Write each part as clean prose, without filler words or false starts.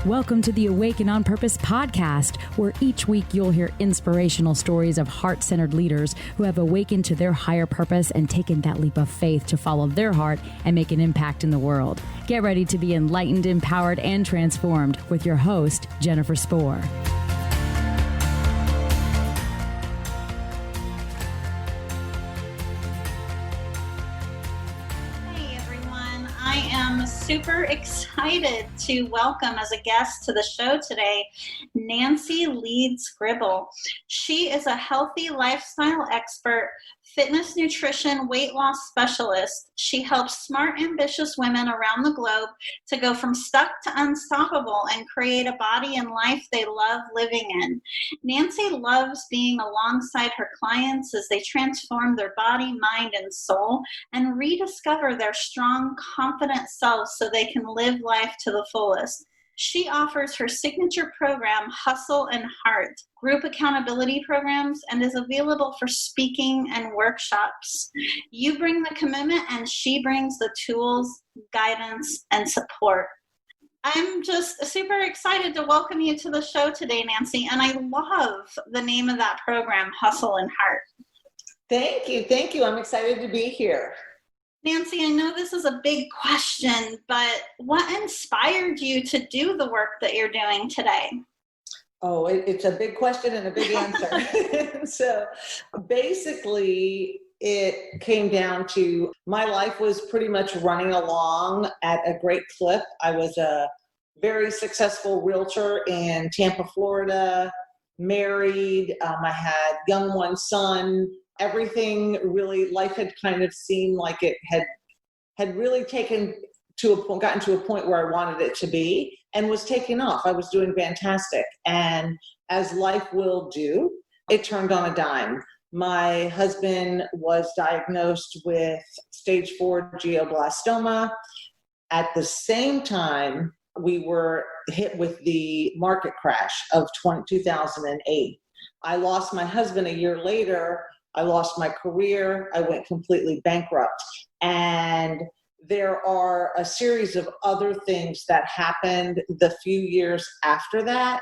Welcome to the Awaken on Purpose podcast, where each week you'll hear inspirational stories of heart-centered leaders who have awakened to their higher purpose and taken that leap of faith to follow their heart and make an impact in the world. Get ready to be enlightened, empowered, and transformed with your host, Jennifer Spohr. I am super excited to welcome as a guest to the show today, Nancy Leeds Gribble. She is a healthy lifestyle expert, fitness, nutrition, weight loss specialist. She helps smart, ambitious women around the globe to go from stuck to unstoppable and create a body and life they love living in. Nancy loves being alongside her clients as they transform their body, mind, and soul and rediscover their strong, confident selves so they can live life to the fullest. She offers her signature program, Hustle and Heart, group accountability programs, and is available for speaking and workshops. You bring the commitment and she brings the tools, guidance, and support. I'm just super excited to welcome you to the show today, Nancy, and I love the name of that program, Hustle and Heart. Thank you. Thank you. I'm excited to be here. Nancy, I know this is a big question, but what inspired you to do the work that you're doing today? Oh, it's a big question and a big answer. So basically, it came down to my life was pretty much running along at a great clip. I was a very successful realtor in Tampa, Florida, married. I had one son. Everything really, life had kind of seemed like it had really gotten to a point where I wanted it to be and was taking off. I was doing fantastic. And as life will do, it turned on a dime. My husband was diagnosed with stage 4 glioblastoma. At the same time, we were hit with the market crash of 2008. I lost my husband a year later. I lost my career. I went completely bankrupt. And there are a series of other things that happened the few years after that,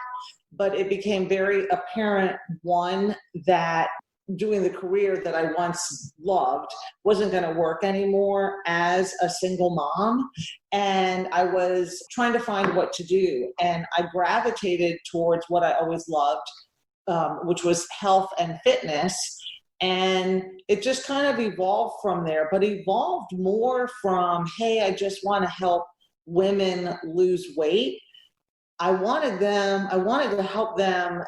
but it became very apparent, one, that doing the career that I once loved wasn't going to work anymore as a single mom. And I was trying to find what to do. And I gravitated towards what I always loved, which was health and fitness. And it just kind of evolved from there, but evolved more from, hey, I just want to help women lose weight. I wanted to help them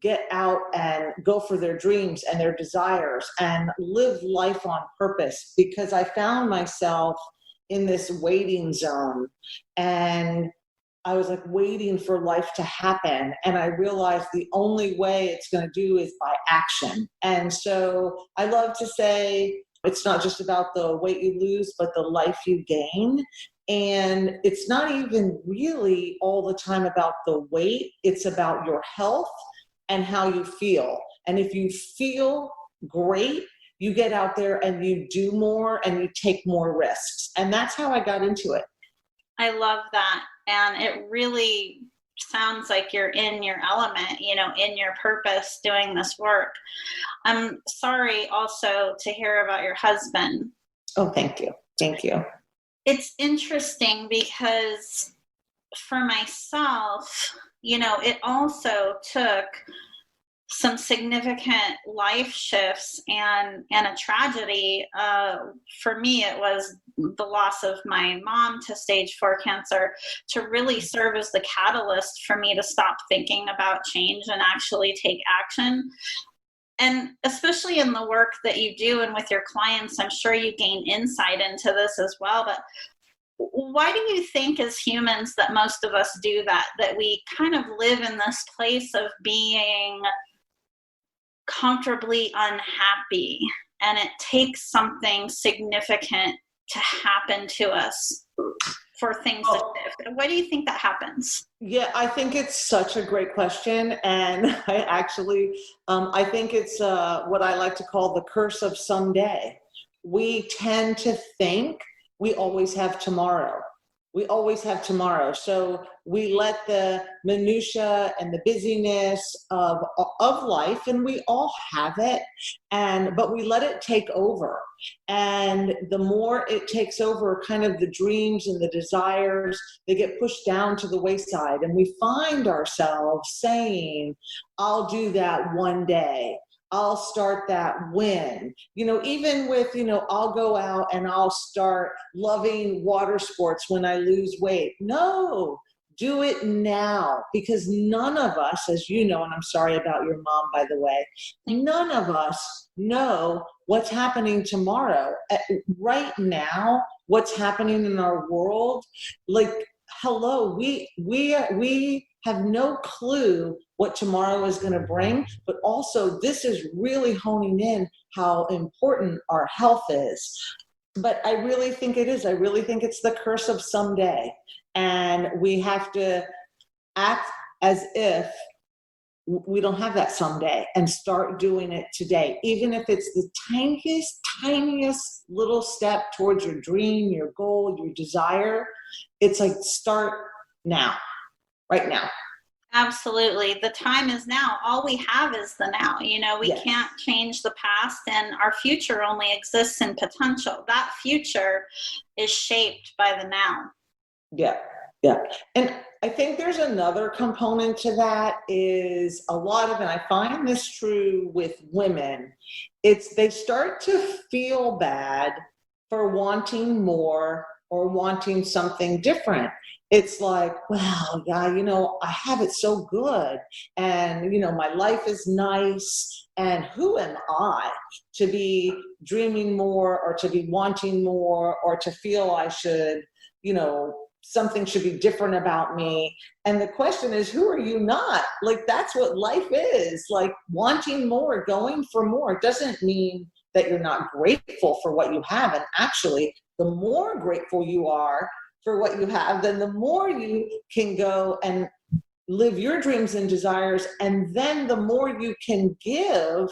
get out and go for their dreams and their desires and live life on purpose, because I found myself in this waiting zone and I was like waiting for life to happen. And I realized the only way it's going to do is by action. And so I love to say it's not just about the weight you lose, but the life you gain. And it's not even really all the time about the weight. It's about your health and how you feel. And if you feel great, you get out there and you do more and you take more risks. And that's how I got into it. I love that. And it really sounds like you're in your element, in your purpose doing this work. I'm sorry also to hear about your husband. Oh, thank you. Thank you. It's interesting because for myself, it also took some significant life shifts and a tragedy. For me, it was the loss of my mom to stage 4 cancer to really serve as the catalyst for me to stop thinking about change and actually take action. And especially in the work that you do and with your clients, I'm sure you gain insight into this as well. But why do you think as humans that most of us do that we kind of live in this place of being comfortably unhappy, and it takes something significant to happen to us for things to shift? Why do you think that happens? Yeah, I think it's such a great question. And I think it's what I like to call the curse of someday. We tend to think we always have tomorrow. we always have tomorrow. So we let the minutia and the busyness of life, and we all have it, but we let it take over. And the more it takes over, kind of the dreams and the desires, they get pushed down to the wayside. And we find ourselves saying, I'll do that one day. I'll start that when, even with, I'll go out and I'll start loving water sports when I lose weight. No, do it now, because none of us, as you know, and I'm sorry about your mom, by the way, none of us know what's happening tomorrow. Right now, what's happening in our world, like, hello, we have no clue what tomorrow is going to bring, but also this is really honing in how important our health is. But I really think it is. I really think it's the curse of someday. And we have to act as if we don't have that someday and start doing it today. Even if it's the tiniest little step towards your dream, your goal, your desire, it's like start now, right now. Absolutely. The time is now. All we have is the now. We Yes. can't change the past, and our future only exists in potential. That future is shaped by the now. Yeah. And I think there's another component to that is a lot of, and I find this true with women, they start to feel bad for wanting more or wanting something different. It's like, well, yeah, I have it so good, and, my life is nice, and who am I to be dreaming more or to be wanting more or to feel I should, something should be different about me. And the question is, who are you not? Like, that's what life is. Like, wanting more, going for more doesn't mean that you're not grateful for what you have. And actually, the more grateful you are for what you have, then the more you can go and live your dreams and desires. And then the more you can give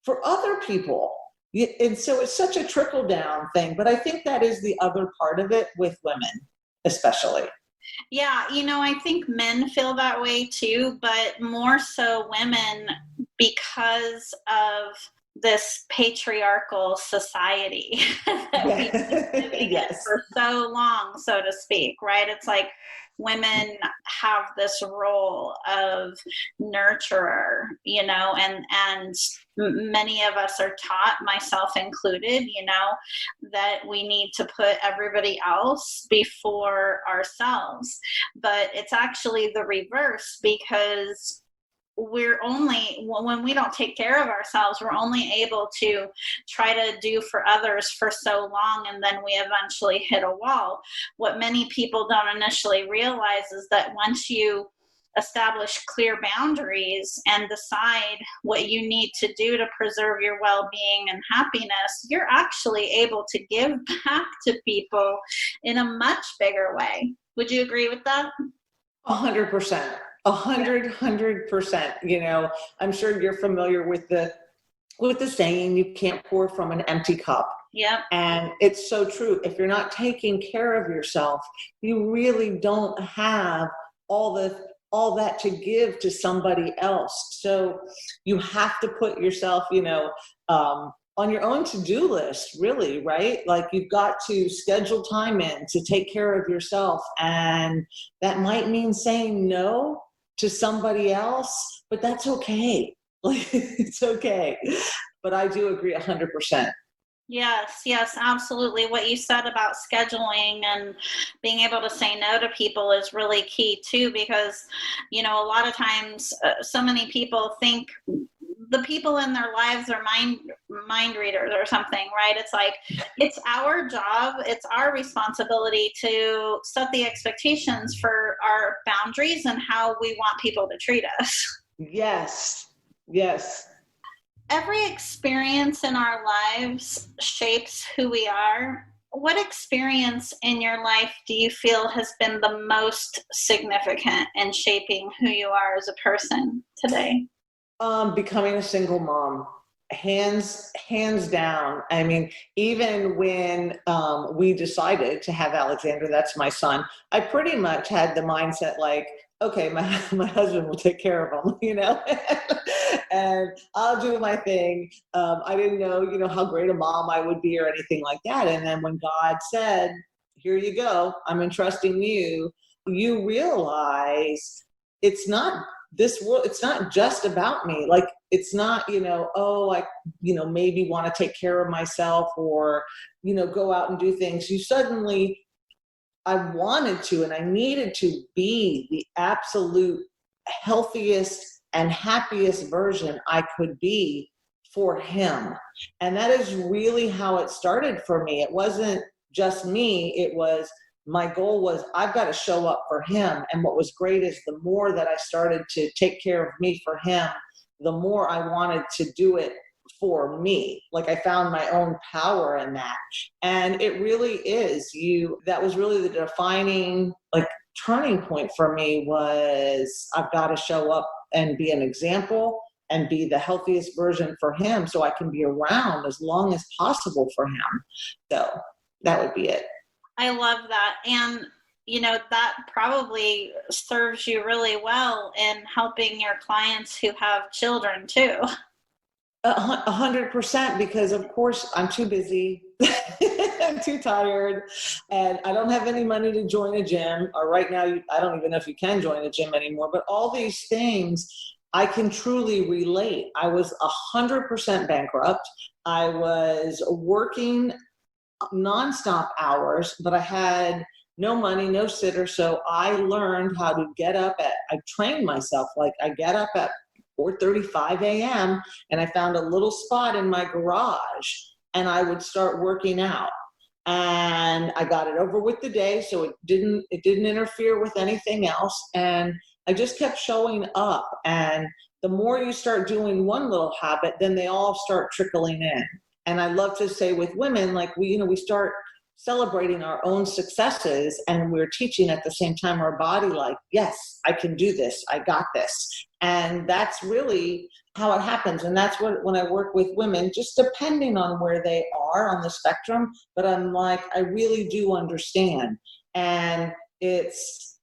for other people. And so it's such a trickle down thing. But I think that is the other part of it with women, especially. Yeah, I think men feel that way too, but more so women, because of this patriarchal society that we've been living in for so long, so to speak, right? It's like women have this role of nurturer, and many of us are taught, myself included, that we need to put everybody else before ourselves. But it's actually the reverse, because when we don't take care of ourselves, we're only able to try to do for others for so long, and then we eventually hit a wall. What many people don't initially realize is that once you establish clear boundaries and decide what you need to do to preserve your well-being and happiness, you're actually able to give back to people in a much bigger way. Would you agree with that? 100%. 100%. I'm sure you're familiar with the saying, you can't pour from an empty cup. Yep. And it's so true. If you're not taking care of yourself, you really don't have all that to give to somebody else. So you have to put yourself, on your own to-do list, really, right? Like, you've got to schedule time in to take care of yourself. And that might mean saying no to somebody else, but that's okay. Like, it's okay. But I do agree 100%. Yes, absolutely. What you said about scheduling and being able to say no to people is really key too, because, a lot of times so many people think the people in their lives are mind readers or something, right? It's like, it's our job, it's our responsibility to set the expectations for our boundaries and how we want people to treat us. Yes. Every experience in our lives shapes who we are. What experience in your life do you feel has been the most significant in shaping who you are as a person today? Becoming a single mom. hands down. I mean, even when we decided to have Alexander, that's my son, I pretty much had the mindset like, okay, my husband will take care of him, and I'll do my thing. I didn't know, how great a mom I would be or anything like that. And then when God said, here you go, I'm entrusting you, you realize it's not this world, it's not just about me. Like, it's not, I maybe want to take care of myself or, go out and do things. I wanted to, and I needed to be the absolute healthiest and happiest version I could be for him. And that is really how it started for me. It wasn't just me. It was, my goal was, I've got to show up for him. And what was great is the more that I started to take care of me for him, the more I wanted to do it for me. Like, I found my own power in that. And it really is that was really the defining turning point for me, was I've got to show up and be an example and be the healthiest version for him so I can be around as long as possible for him. So that would be it. I love that. And, that probably serves you really well in helping your clients who have children too. 100%, because of course I'm too busy, I'm too tired, and I don't have any money to join a gym. Or right now, I don't even know if you can join a gym anymore, but all these things I can truly relate. I was 100% bankrupt. I was working nonstop hours, but I had no money, no sitter. So I learned how to I trained myself. Like, I get up at 4:35 a.m. and I found a little spot in my garage and I would start working out. And I got it over with the day, so it didn't interfere with anything else. And I just kept showing up. And the more you start doing one little habit, then they all start trickling in. And I love to say with women, like, we start celebrating our own successes, and we're teaching at the same time our body, like, yes, I can do this. I got this. And that's really how it happens. And that's when I work with women, just depending on where they are on the spectrum, but I'm like, I really do understand. And it's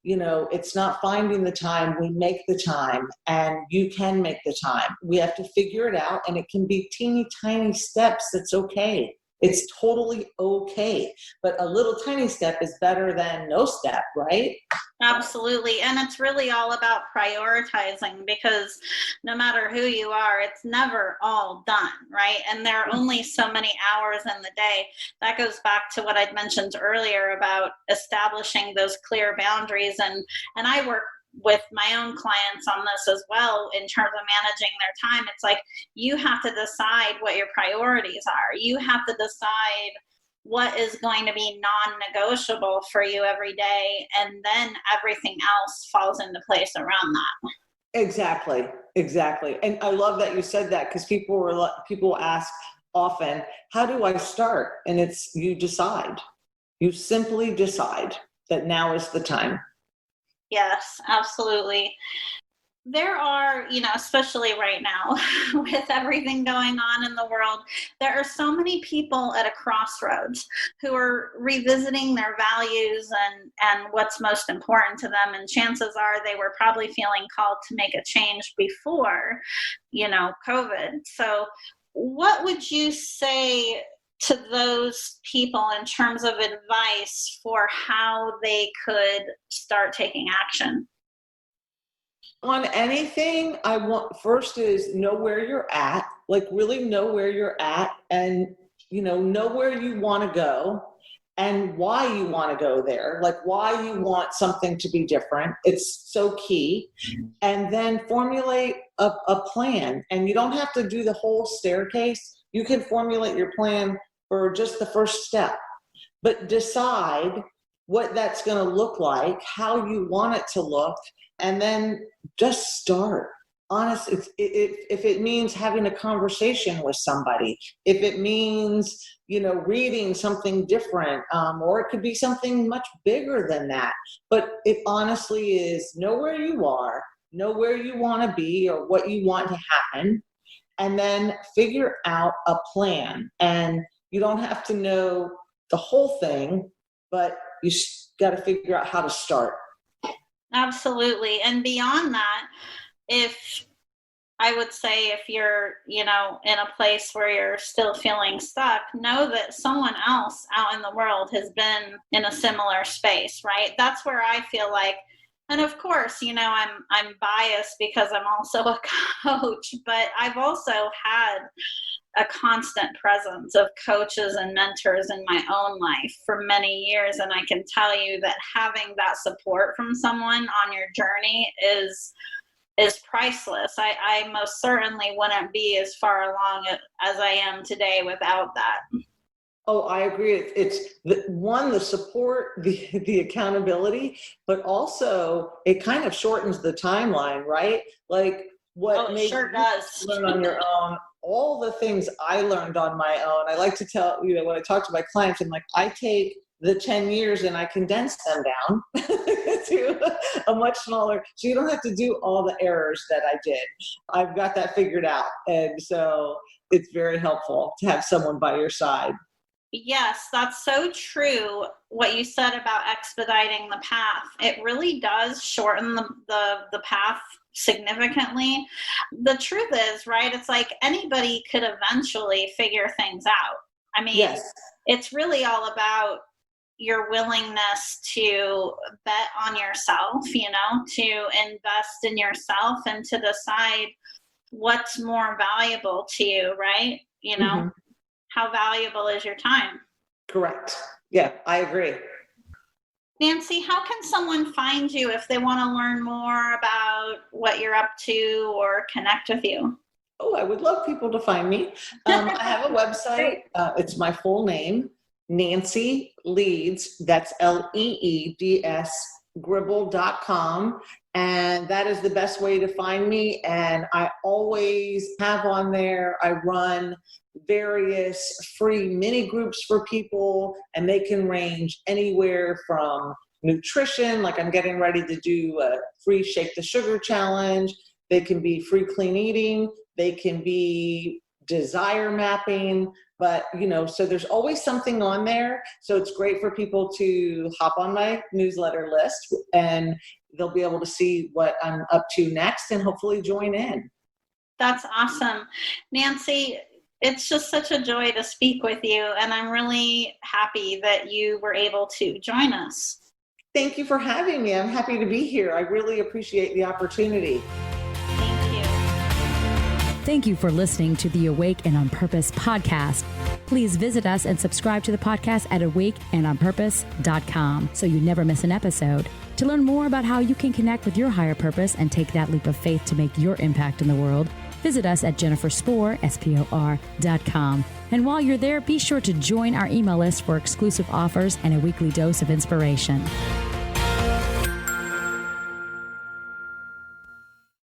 not finding the time. We make the time, and you can make the time. We have to figure it out, and it can be teeny tiny steps. That's okay. It's totally okay. But a little tiny step is better than no step, right? Absolutely. And it's really all about prioritizing, because no matter who you are, it's never all done, right? And there are only so many hours in the day. That goes back to what I'd mentioned earlier about establishing those clear boundaries. And I work with my own clients on this as well in terms of managing their time. It's like, you have to decide what your priorities are. You have to decide what is going to be non-negotiable for you every day, and then everything else falls into place around that. Exactly. And I love that you said that, because people ask often, how do I start? And it's, you decide. You simply decide that now is the time. Yes, absolutely. There are, especially right now with everything going on in the world, there are so many people at a crossroads who are revisiting their values and what's most important to them. And chances are they were probably feeling called to make a change before, COVID. So what would you say to those people in terms of advice for how they could start taking action? On anything, I want first is know where you're at, like really know where you're at, and know where you want to go and why you want to go there, like why you want something to be different. It's so key. And then formulate a plan. And you don't have to do the whole staircase. You can formulate your plan for just the first step, but decide what that's going to look like, how you want it to look, and then just start. Honest, if it means having a conversation with somebody, if it means, reading something different, or it could be something much bigger than that. But it honestly is know where you are, know where you want to be or what you want to happen, and then figure out a plan. And you don't have to know the whole thing, but you got to figure out how to start. Absolutely. And beyond that, if you're, in a place where you're still feeling stuck, know that someone else out in the world has been in a similar space, right? That's where I feel like, and of course, I'm biased because I'm also a coach, but I've also had a constant presence of coaches and mentors in my own life for many years. And I can tell you that having that support from someone on your journey is priceless. I most certainly wouldn't be as far along as I am today without that. Oh, I agree. It's the support, the accountability, but also it kind of shortens the timeline, right? Like what it sure does. Learn on your own, all the things I learned on my own. I like to tell, when I talk to my clients, I'm like, I take the 10 years and I condense them down to a much smaller, so you don't have to do all the errors that I did. I've got that figured out. And so it's very helpful to have someone by your side. Yes, that's so true. What you said about expediting the path, it really does shorten the path significantly. The truth is, right, it's like anybody could eventually figure things out. I mean, yes. It's really all about your willingness to bet on yourself, to invest in yourself and to decide what's more valuable to you, right? Mm-hmm. How valuable is your time? Correct. Yeah, I agree. Nancy, how can someone find you if they want to learn more about what you're up to or connect with you? Oh, I would love people to find me. I have a website. It's my full name, Nancy Leeds, that's Leeds, Gribble.com. And that is the best way to find me. And I always have on there, I run various free mini groups for people, and they can range anywhere from nutrition, like I'm getting ready to do a free Shake the Sugar challenge. They can be free clean eating. They can be desire mapping. But, so there's always something on there. So it's great for people to hop on my newsletter list, and they'll be able to see what I'm up to next and hopefully join in. That's awesome. Nancy, it's just such a joy to speak with you, and I'm really happy that you were able to join us. Thank you for having me. I'm happy to be here. I really appreciate the opportunity. Thank you for listening to the Awake and On Purpose podcast. Please visit us and subscribe to the podcast at awakeandonpurpose.com so you never miss an episode. To learn more about how you can connect with your higher purpose and take that leap of faith to make your impact in the world, visit us at jenniferspor.com. And while you're there, be sure to join our email list for exclusive offers and a weekly dose of inspiration.